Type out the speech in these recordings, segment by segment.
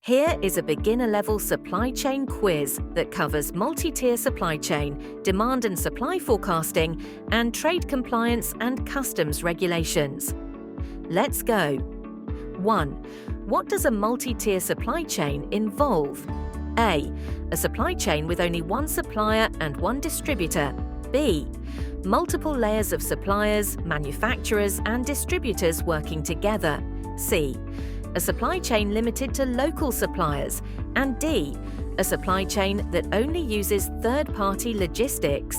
Here is a beginner-level supply chain quiz that covers multi-tier supply chain, demand and supply forecasting, and trade compliance and customs regulations. Let's go. 1. What does a multi-tier supply chain involve? A. A supply chain with only one supplier and one distributor. B. Multiple layers of suppliers, manufacturers, and distributors working together. C. A supply chain limited to local suppliers. And D. A supply chain that only uses third-party logistics.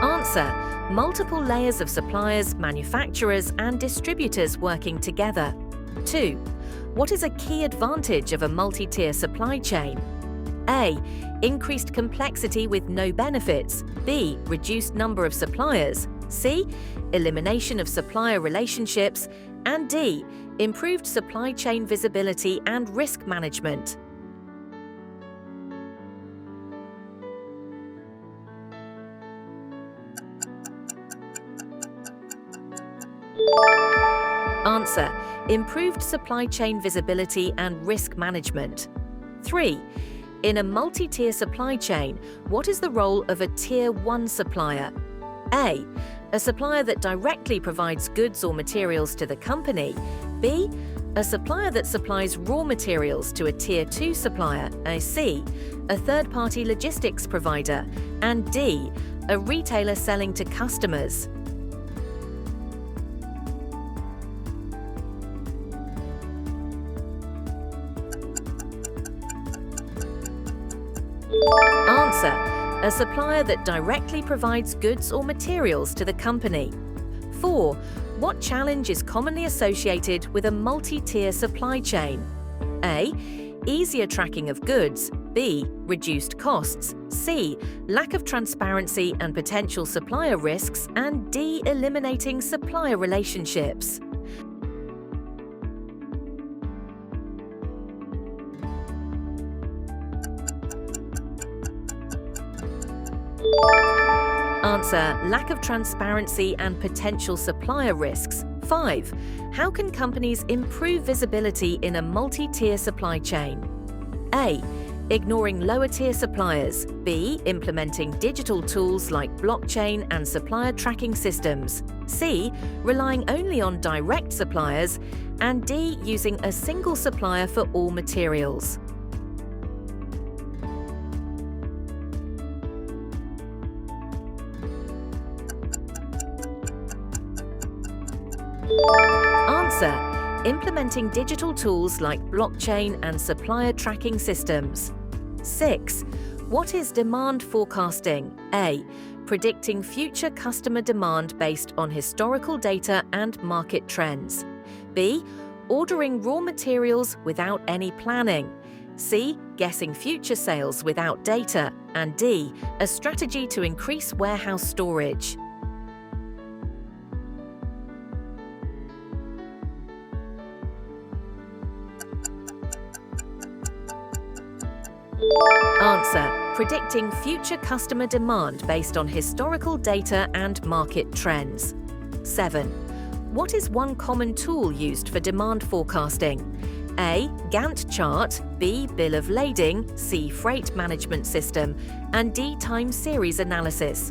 Answer: multiple layers of suppliers, manufacturers, and distributors working together. 2. What is a key advantage of a multi-tier supply chain? A. Increased complexity with no benefits. B. Reduced number of suppliers. C. Elimination of supplier relationships. And D. Improved supply chain visibility and risk management. Answer: improved supply chain visibility and risk management. 3. In a multi-tier supply chain, what is the role of a Tier 1 supplier? A. A supplier that directly provides goods or materials to the company. B. A supplier that supplies raw materials to a Tier 2 supplier. C. A third-party logistics provider. And D. A retailer selling to customers. Answer: a supplier that directly provides goods or materials to the company. 4. What challenge is commonly associated with a multi-tier supply chain? A. Easier tracking of goods. B. Reduced costs. C. Lack of transparency and potential supplier risks. And D. Eliminating supplier relationships. Answer: lack of transparency and potential supplier risks. 5. How can companies improve visibility in a multi-tier supply chain? A. Ignoring lower-tier suppliers. B. Implementing digital tools like blockchain and supplier tracking systems. C. Relying only on direct suppliers. And D. Using a single supplier for all materials. Answer: implementing digital tools like blockchain and supplier tracking systems. 6. What is demand forecasting? A. Predicting future customer demand based on historical data and market trends. B. Ordering raw materials without any planning. C. Guessing future sales without data. And D. A strategy to increase warehouse storage. Answer: predicting future customer demand based on historical data and market trends. 7. What is one common tool used for demand forecasting? A. Gantt chart. B. Bill of lading. C. Freight management system. And D. Time series analysis.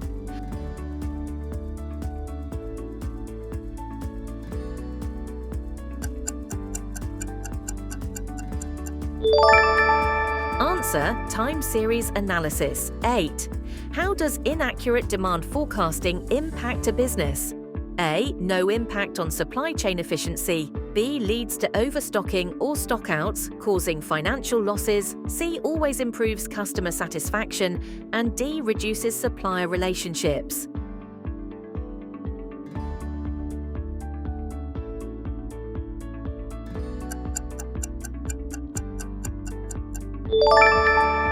Answer: time series analysis. 8. How does inaccurate demand forecasting impact a business? A. No impact on supply chain efficiency. B. Leads to overstocking or stockouts, causing financial losses. C. Always improves customer satisfaction. And D. Reduces supplier relationships.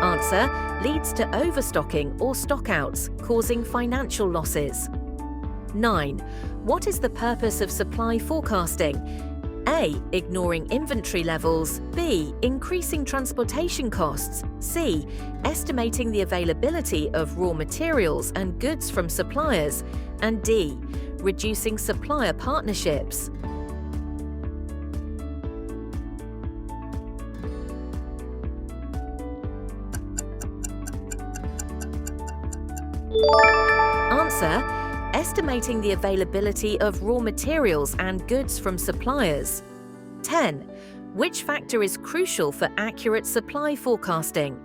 Answer: leads to overstocking or stockouts, causing financial losses. 9. What is the purpose of supply forecasting? A. Ignoring inventory levels. B. Increasing transportation costs. C. Estimating the availability of raw materials and goods from suppliers. And D. Reducing supplier partnerships. Answer: estimating the availability of raw materials and goods from suppliers. 10. Which factor is crucial for accurate supply forecasting?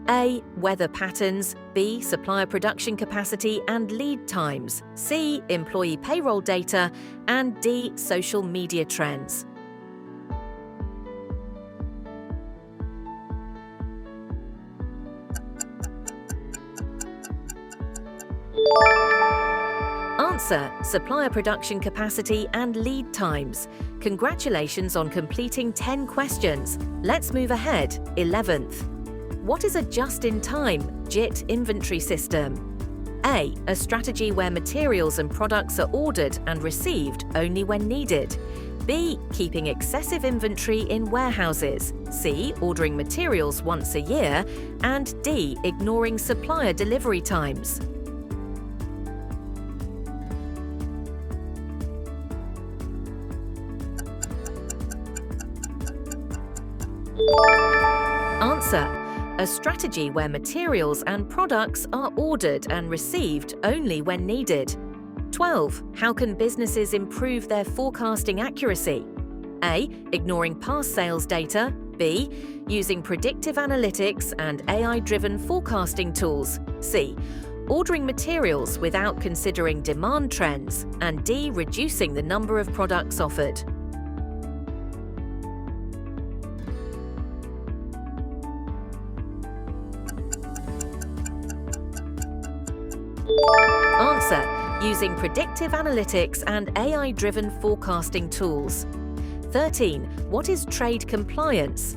A. Weather patterns. B. Supplier production capacity and lead times. C. Employee payroll data. And D. Social media trends. Answer: supplier production capacity and lead times. Congratulations on completing 10 questions. Let's move ahead. 11th. What is a just-in-time JIT inventory system? A. A strategy where materials and products are ordered and received only when needed. B. Keeping excessive inventory in warehouses. C. Ordering materials once a year. And D. Ignoring supplier delivery times. Answer: a strategy where materials and products are ordered and received only when needed. 12. How can businesses improve their forecasting accuracy? A. Ignoring past sales data. B. Using predictive analytics and AI-driven forecasting tools. C. Ordering materials without considering demand trends. And D. Reducing the number of products offered. Answer: using predictive analytics and AI-driven forecasting tools. 13. What is trade compliance?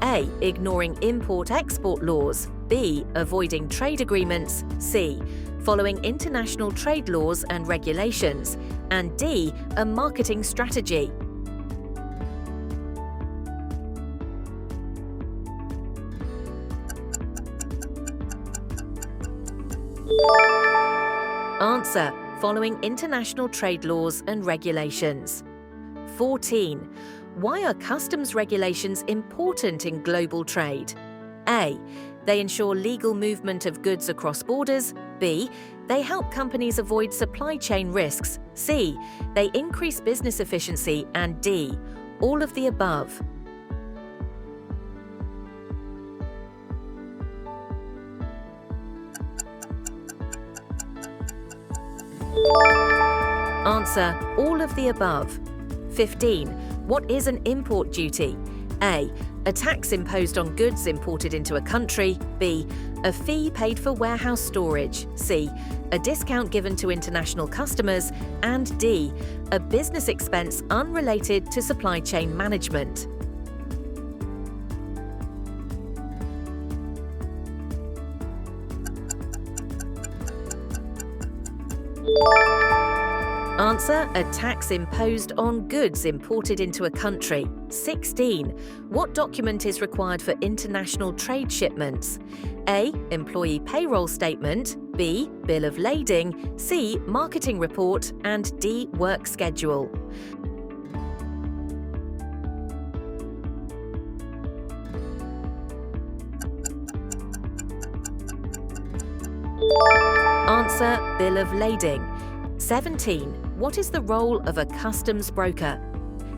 A. Ignoring import-export laws. B. Avoiding trade agreements. C. Following international trade laws and regulations. And D. A marketing strategy. Answer: following international trade laws and regulations. 14. Why are customs regulations important in global trade? A. They ensure legal movement of goods across borders. B. They help companies avoid supply chain risks. C. They increase business efficiency. And D. All of the above. Answer: all of the above. 15. What is an import duty? A. A tax imposed on goods imported into a country. B. A fee paid for warehouse storage. C. A discount given to international customers. And D. A business expense unrelated to supply chain management. Answer: a tax imposed on goods imported into a country. 16. What document is required for international trade shipments? A. Employee payroll statement. B. Bill of lading. C. Marketing report. And D. Work schedule. Answer: Bill of lading. 17. What is the role of a customs broker?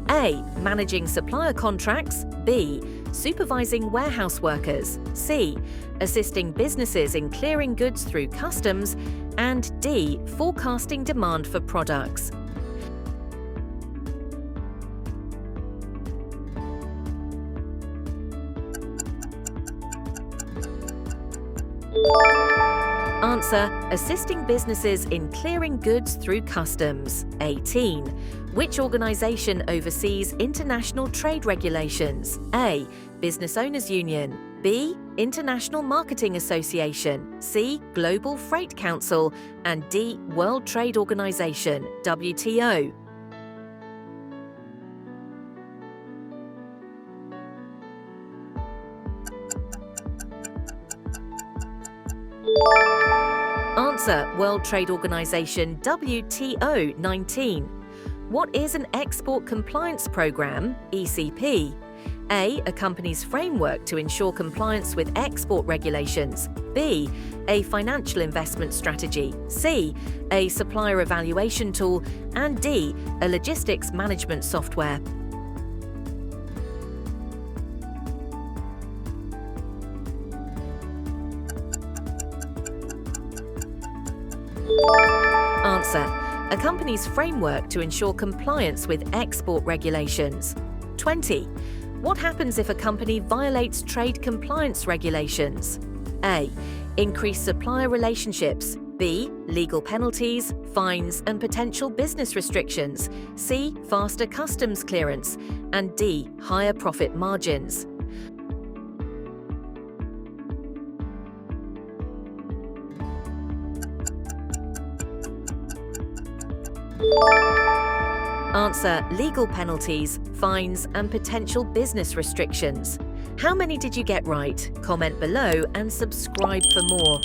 A. Managing supplier contracts. B. Supervising warehouse workers. C. Assisting businesses in clearing goods through customs. And D. Forecasting demand for products. Answer: assisting businesses in clearing goods through customs. 18. Which organization oversees international trade regulations? A. Business Owners Union. B. International Marketing Association. C. Global Freight Council. And D. World Trade Organization, WTO. Answer: World Trade Organization WTO 19. What is an Export Compliance Program, ECP? A company's framework to ensure compliance with export regulations. B, a financial investment strategy. C, a supplier evaluation tool. And D, a logistics management software. Answer: a company's framework to ensure compliance with export regulations. 20. What happens if a company violates trade compliance regulations? A, increased supplier relationships. B, legal penalties, fines and potential business restrictions. C, faster customs clearance. And D, higher profit margins. Answer: legal penalties, fines and potential business restrictions. How many did you get right? Comment below and subscribe for more.